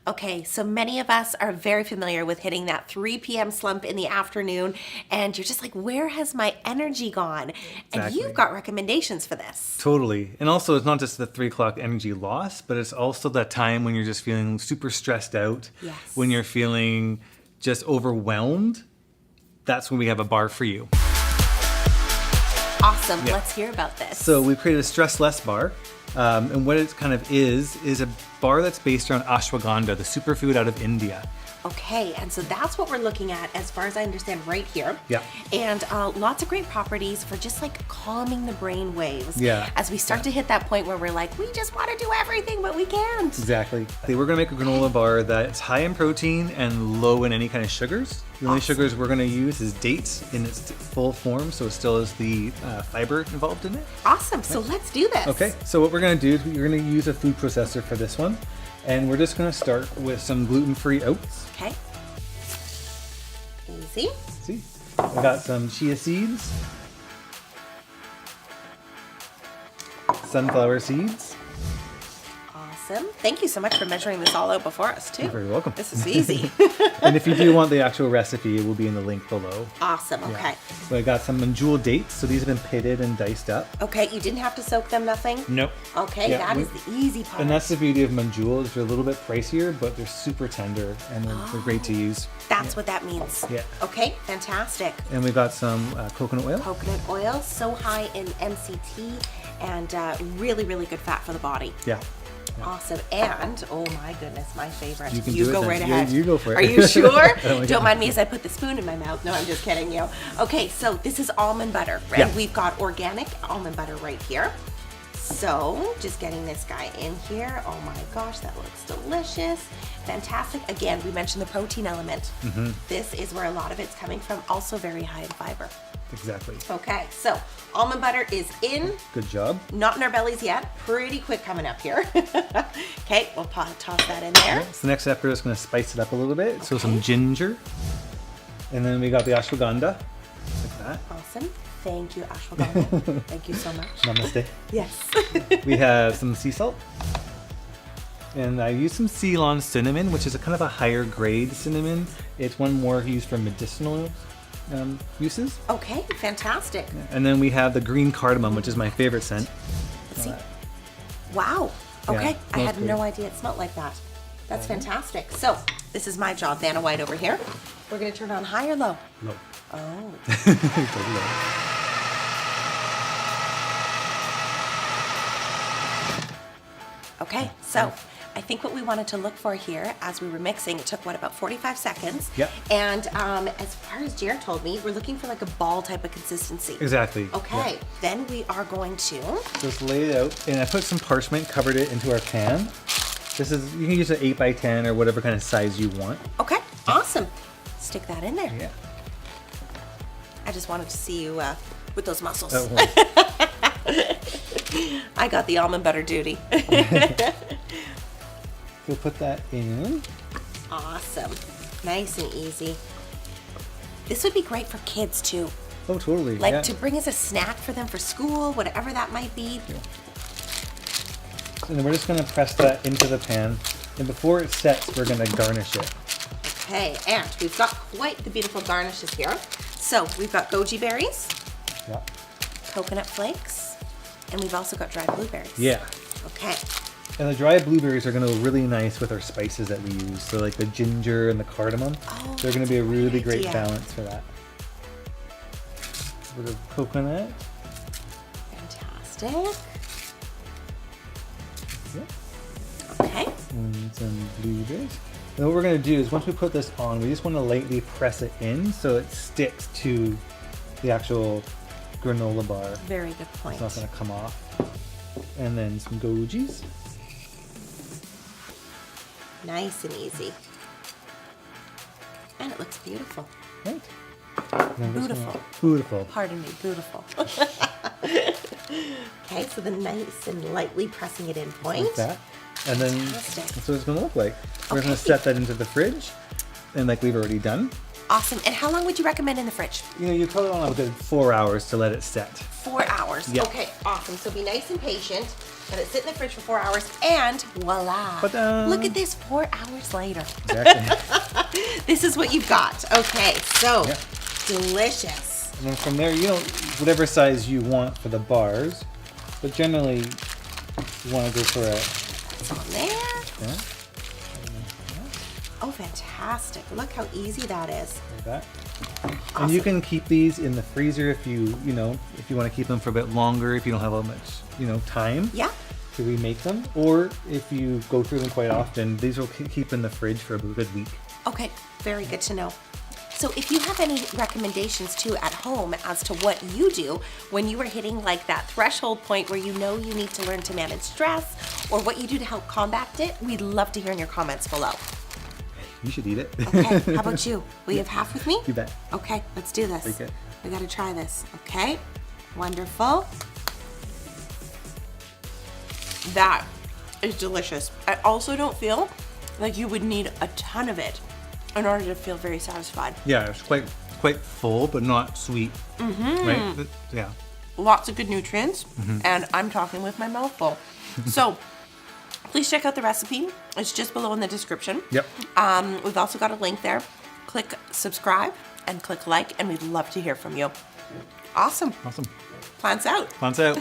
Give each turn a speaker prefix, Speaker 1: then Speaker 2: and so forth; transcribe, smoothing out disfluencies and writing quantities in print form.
Speaker 1: Okay, so many of us are very familiar with hitting that 3 p.m. slump in the afternoon, and you're just like, where has my energy gone? And
Speaker 2: Exactly.
Speaker 1: you've got recommendations for this.
Speaker 2: Totally. And also, it's not just the 3 o'clock energy loss, but it's also that time when you're just feeling super stressed out.
Speaker 1: Yes.
Speaker 2: When you're feeling just overwhelmed. That's when we have a bar for you.
Speaker 1: Awesome. Let's hear about this.
Speaker 2: So we created a stress less bar. And what it kind of is a bar that's based around ashwagandha, the superfood out of India.
Speaker 1: Okay, and so that's what we're looking at as far as I understand right here.
Speaker 2: Yeah.
Speaker 1: And lots of great properties for just like calming the brain waves.
Speaker 2: Yeah.
Speaker 1: As we start to hit that point where we're like, we just want to do everything, but we can't.
Speaker 2: Exactly. We're going to make a granola bar that's high in protein and low in any kind of sugars. The only sugars we're going to use is dates in its full form, so it still has the fiber involved in it.
Speaker 1: Awesome, so let's do this.
Speaker 2: Okay, so what we're going to do is we're going to use a food processor for this one. And we're just going to start with some gluten-free oats.
Speaker 1: Okay. Easy.
Speaker 2: See, I got some chia seeds, sunflower seeds.
Speaker 1: Awesome. Thank you so much for measuring this all out before us, too.
Speaker 2: You're very welcome.
Speaker 1: This is easy.
Speaker 2: And if you do want the actual recipe, it will be in the link below.
Speaker 1: Awesome. Okay.
Speaker 2: Yeah. So I got some MEDJOOL dates. So these have been pitted and diced up.
Speaker 1: Okay, you didn't have to soak them, nothing?
Speaker 2: Nope.
Speaker 1: Okay,
Speaker 2: Yeah,
Speaker 1: that is the easy part.
Speaker 2: And that's the beauty of MEDJOOL. They're a little bit pricier, but they're super tender and they're great to use.
Speaker 1: That's what that means.
Speaker 2: Yeah.
Speaker 1: Okay, fantastic.
Speaker 2: And we got some coconut oil.
Speaker 1: Coconut oil, so high in MCT and really, really good fat for the body.
Speaker 2: Yeah.
Speaker 1: Awesome. And, oh my goodness, my favorite.
Speaker 2: You can
Speaker 1: You
Speaker 2: do it
Speaker 1: go
Speaker 2: then.
Speaker 1: right
Speaker 2: Yeah,
Speaker 1: ahead.
Speaker 2: you go for it.
Speaker 1: Are you sure?
Speaker 2: Oh my
Speaker 1: Don't
Speaker 2: God.
Speaker 1: mind me as I put the spoon in my mouth. No, I'm just kidding you. Okay, so this is almond butter. And
Speaker 2: Yeah.
Speaker 1: we've got organic almond butter right here. So, just getting this guy in here. Oh my gosh, that looks delicious. Fantastic. Again, we mentioned the protein element.
Speaker 2: Mm-hmm.
Speaker 1: This is where a lot of it's coming from. Also very high in fiber.
Speaker 2: Exactly.
Speaker 1: Okay, so almond butter is in.
Speaker 2: Good job.
Speaker 1: Not in our bellies yet. Pretty quick coming up here. Okay, we'll toss that in there.
Speaker 2: So the next step, we're just going to spice it up a little bit. So
Speaker 1: Okay.
Speaker 2: some ginger. And then we got the ashwagandha. Like that.
Speaker 1: Awesome. Thank you, Ashwagandha. Thank you so much.
Speaker 2: Namaste.
Speaker 1: Yes.
Speaker 2: We have some sea salt. And I use some Ceylon cinnamon, which is a kind of a higher grade cinnamon. It's one more used for medicinal uses.
Speaker 1: Okay, fantastic.
Speaker 2: And then we have the green cardamom, which is my favorite scent.
Speaker 1: Let's see. Wow.
Speaker 2: Yeah,
Speaker 1: Okay, I
Speaker 2: smells
Speaker 1: had
Speaker 2: good.
Speaker 1: no idea it smelled like that. That's fantastic. So, this is my job, Vanna White over here. We're going to turn on high or low?
Speaker 2: No.
Speaker 1: Oh. Okay, so I think what we wanted to look for here as we were mixing, it took what, about 45 seconds?
Speaker 2: Yep.
Speaker 1: And as far as Jared told me, we're looking for like a ball type of consistency.
Speaker 2: Exactly.
Speaker 1: Okay,
Speaker 2: Yeah.
Speaker 1: then we are going to,
Speaker 2: Just lay it out, and I put some parchment, covered it into our pan. This is, you can use an 8x10 or whatever kind of size you want.
Speaker 1: okay, awesome. Stick that in there.
Speaker 2: Yeah.
Speaker 1: I just wanted to see you with those muscles.
Speaker 2: Oh, well.
Speaker 1: I got the almond butter duty.
Speaker 2: We'll put that in.
Speaker 1: Awesome. Nice and easy. This would be great for kids too.
Speaker 2: Oh, totally.
Speaker 1: Like
Speaker 2: yeah.
Speaker 1: to bring as a snack for them for school, whatever that might be.
Speaker 2: And then we're just going to press that into the pan. And before it sets, we're going to garnish it.
Speaker 1: Okay, and we've got quite the beautiful garnishes here. So we've got goji berries,
Speaker 2: Yeah.
Speaker 1: coconut flakes, and we've also got dried blueberries.
Speaker 2: Yeah.
Speaker 1: Okay.
Speaker 2: And the dried blueberries are going to look really nice with our spices that we use. So like the ginger and the cardamom.
Speaker 1: Oh,
Speaker 2: They're going to be a really great
Speaker 1: idea.
Speaker 2: balance for that. A bit of coconut.
Speaker 1: Fantastic.
Speaker 2: Yeah.
Speaker 1: Okay.
Speaker 2: And some blueberries. And what we're going to do is once we put this on, we just want to lightly press it in so it sticks to the actual granola bar.
Speaker 1: Very good point.
Speaker 2: It's not going to come off. And then some gojis.
Speaker 1: Nice and easy. And it looks beautiful.
Speaker 2: Right. And then we're just
Speaker 1: Beautiful.
Speaker 2: Beautiful.
Speaker 1: Pardon me, beautiful. Okay, so the nice and lightly pressing it in point.
Speaker 2: Like that. And then
Speaker 1: Fantastic.
Speaker 2: that's what it's going to look like. We're going
Speaker 1: Okay.
Speaker 2: to set that into the fridge. And like we've already done.
Speaker 1: Awesome. And how long would you recommend in the fridge?
Speaker 2: You know, you probably want a good 4 hours to let it set.
Speaker 1: 4 hours.
Speaker 2: Yeah.
Speaker 1: Okay, awesome. So be nice and patient. let it sit in the fridge for 4 hours, and voila.
Speaker 2: Ta-da.
Speaker 1: Look at this, 4 hours later.
Speaker 2: Exactly.
Speaker 1: This is what you've got. Okay, so
Speaker 2: Yeah.
Speaker 1: delicious.
Speaker 2: And then from there, whatever size you want for the bars, but generally you want to go for
Speaker 1: It's on there.
Speaker 2: yeah,
Speaker 1: Oh, fantastic. Look how easy that is.
Speaker 2: like that.
Speaker 1: Awesome.
Speaker 2: And you can keep these in the freezer if you want to keep them for a bit longer, if you don't have a much, time
Speaker 1: Yeah.
Speaker 2: to remake them, or if you go through them quite often, these will keep in the fridge for a good week.
Speaker 1: Okay, very good to know. So if you have any recommendations too at home as to what you do when you are hitting like that threshold point where you know you need to learn to manage stress, or what you do to help combat it, we'd love to hear in your comments below.
Speaker 2: You should eat it.
Speaker 1: Okay, how about you? Will you have half with me?
Speaker 2: You bet.
Speaker 1: Okay, let's do this.
Speaker 2: Very good.
Speaker 1: We gotta try this. Okay, wonderful. That is delicious. I also don't feel like you would need a ton of it in order to feel very satisfied.
Speaker 2: Yeah, it's quite full, but not sweet. Mm-hmm. Right? Yeah.
Speaker 1: Lots of good nutrients, and I'm talking with my mouth full. So please check out the recipe. It's just below in the description.
Speaker 2: Yep.
Speaker 1: We've also got a link there. Click subscribe and click like, and we'd love to hear from you. Awesome.
Speaker 2: Awesome.
Speaker 1: Plants out.
Speaker 2: Plants out.